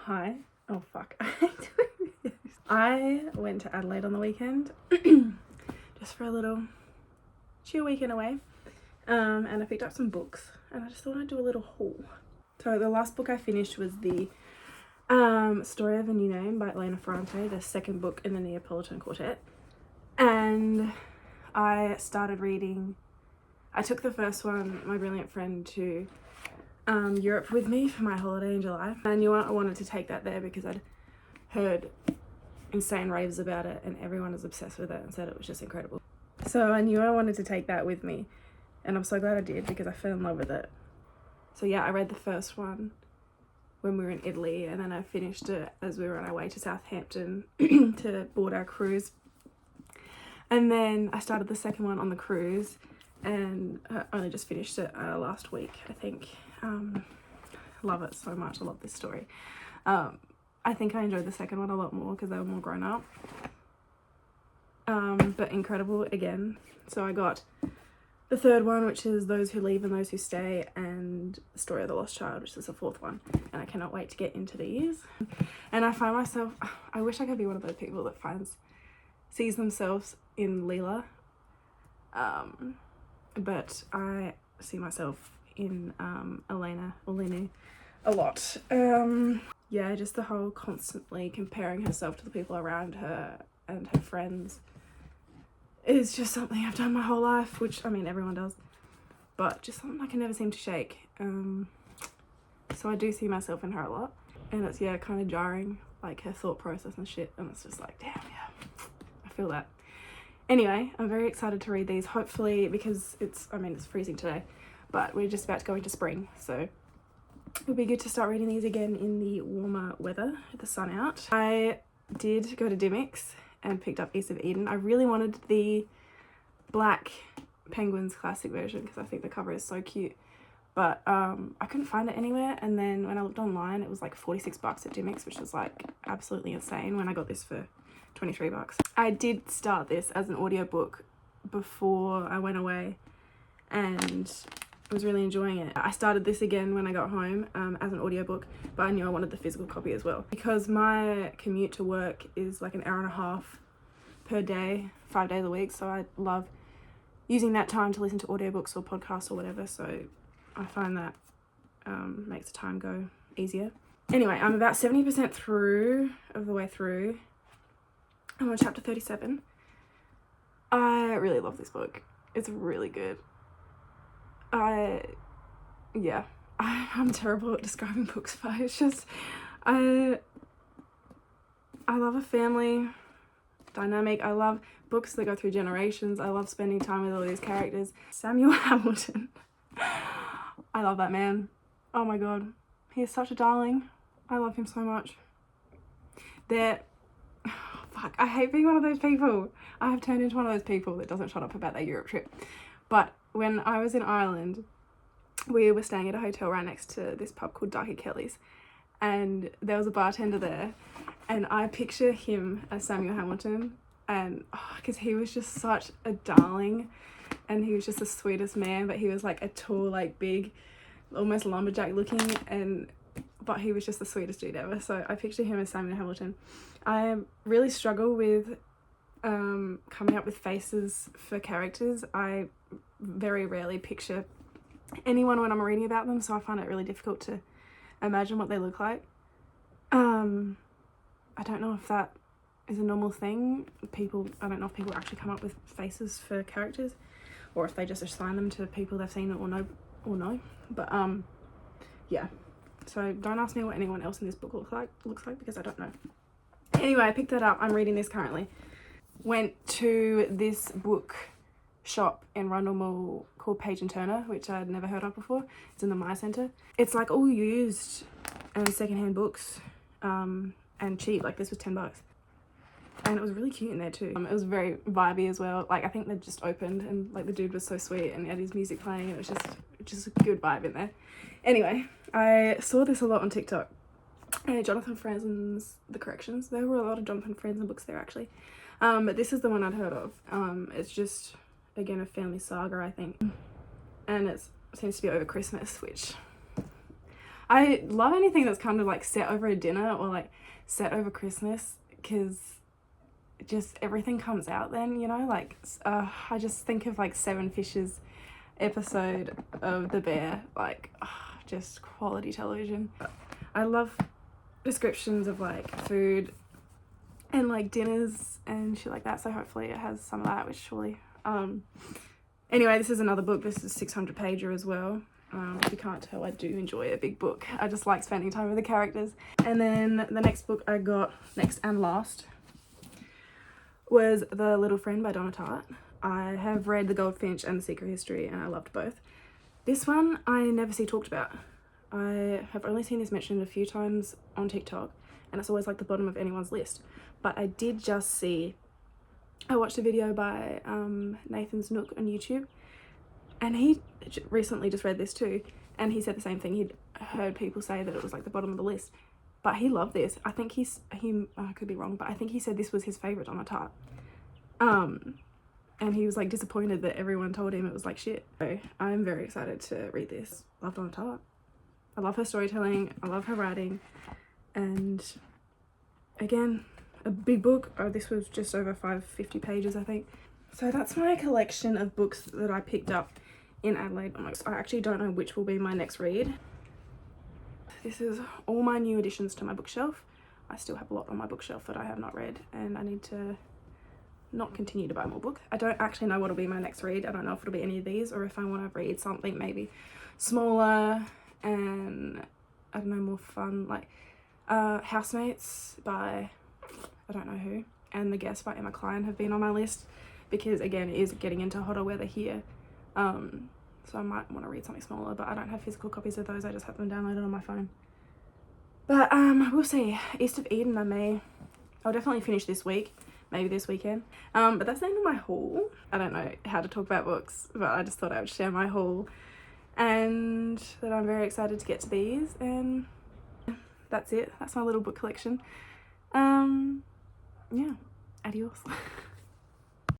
Hi. Oh fuck. I went to Adelaide on the weekend just for a little chill weekend away, and I picked up some books and I just thought I'd do a little haul. So the last book I finished was the Story of a New Name by Elena Ferrante, the second book in the Neapolitan Quartet, and I started reading. I took the first one, My Brilliant Friend, to Europe with me for my holiday in July. I knew I wanted to take that there because I'd heard insane raves about it and everyone was obsessed with it and said it was just incredible. So I knew I wanted to take that with me, and I'm so glad I did because I fell in love with it. So yeah, I read the first one when we were in Italy, and then I finished it as we were on our way to Southampton to board our cruise. And then I started the second one on the cruise, and I only just finished it last week, I think. Love it so much. I love this story. I think I enjoyed the second one a lot more because they were more grown up. But incredible again. So I got the third one, which is Those Who Leave and Those Who Stay, and The Story of the Lost Child, which is the fourth one. And I cannot wait to get into these. And I find myself, I wish I could be one of those people that sees themselves in Leela. But I see myself in Elena a lot. Yeah, just the whole constantly comparing herself to the people around her and her friends is just something I've done my whole life, which, I mean, everyone does, but just something I can never seem to shake. So I do see myself in her a lot, and it's, yeah, kind of jarring, like her thought process and shit, and it's just like, damn, yeah, I feel that. Anyway, I'm very excited to read these, hopefully, because it's freezing today, but we're just about to go into spring, so it'll be good to start reading these again in the warmer weather with the sun out. I did go to Dymocks and picked up East of Eden. I really wanted the Black Penguins classic version because I think the cover is so cute, but I couldn't find it anywhere, and then when I looked online it was like $46 at Dymocks, which was like absolutely insane when I got this for $23. I did start this as an audiobook before I went away and I was really enjoying it. I started this again when I got home as an audiobook, but I knew I wanted the physical copy as well because my commute to work is like an hour and a half per day, 5 days a week, so I love using that time to listen to audiobooks or podcasts or whatever, so I find that makes the time go easier. Anyway, I'm about 70% of the way through. I'm on chapter 37. I really love this book. It's really good. I'm terrible at describing books, but it's just, I love a family dynamic. I love books that go through generations. I love spending time with all these characters. Samuel Hamilton. I love that man. Oh my god. He is such a darling. I love him so much. I hate being one of those people. I have turned into one of those people that doesn't shut up about their Europe trip. But when I was in Ireland, we were staying at a hotel right next to this pub called Darky Kelly's, and there was a bartender there, and I picture him as Samuel Hamilton, and because he was just such a darling, and he was just the sweetest man, but he was like a tall, like big, almost lumberjack looking, but he was just the sweetest dude ever. So I picture him as Samuel Hamilton. I really struggle with coming up with faces for characters. I very rarely picture anyone when I'm reading about them, so I find it really difficult to imagine what they look like. I don't know if that is a normal thing. I don't know if people actually come up with faces for characters or if they just assign them to people they've seen or know. But yeah. So don't ask me what anyone else in this book looks like because I don't know. Anyway, I picked that up. I'm reading this currently. Went to this book shop in Rundle Mall called Page and Turner, which I'd never heard of before. It's in the Myer Centre. It's like all used and secondhand books, and cheap. Like this was $10, and it was really cute in there too. It was very vibey as well. Like I think they just opened, and like the dude was so sweet, and he had his music playing, and it was just a good vibe in there. Anyway, I saw this a lot on TikTok. Jonathan Franzen's The Corrections. There were a lot of Jonathan Franzen books there actually. But this is the one I'd heard of. It's just, again, a family saga, I think. And it seems to be over Christmas, which I love anything that's kind of like set over a dinner or like set over Christmas, because just everything comes out then, you know, like I just think of like Seven Fishes episode of The Bear, like just quality television. I love descriptions of like food and like dinners and shit like that, so hopefully it has some of that, which surely anyway, this is another book. This is 600 pager as well. If you can't tell, I do enjoy a big book. I just like spending time with the characters. And then the next book I got, next and last, was The Little Friend by Donna Tartt. I have read The Goldfinch and The Secret History, and I loved both. This one I never see talked about. I have only seen this mentioned a few times on TikTok, and it's always like the bottom of anyone's list. But I did just see, I watched a video by Nathan's Nook on YouTube, and he recently just read this too, and he said the same thing. He'd heard people say that it was like the bottom of the list, but he loved this. I think I could be wrong, but I think he said this was his favourite Donna Tartt. And he was like disappointed that everyone told him it was like shit. So I'm very excited to read this. Love Donna Tartt. I love her storytelling, I love her writing, and again, a big book. This was just over 550 pages, I think. So that's my collection of books that I picked up in Adelaide. I actually don't know which will be my next read. This is all my new additions to my bookshelf. I still have a lot on my bookshelf that I have not read, and I need to not continue to buy more books. I don't actually know what will be my next read. I don't know if it'll be any of these, or if I want to read something maybe smaller and I don't know, more fun, like Housemates by I don't know who, and The Guest by Emma Cline have been on my list, because again, it is getting into hotter weather here, so I might want to read something smaller, but I don't have physical copies of those. I just have them downloaded on my phone. But we'll see. East of Eden I'll definitely finish this week, maybe this weekend. But that's the end of my haul. I don't know how to talk about books, but I just thought I would share my haul, and that I'm very excited to get to these, and that's it. That's my little book collection. Yeah, adios.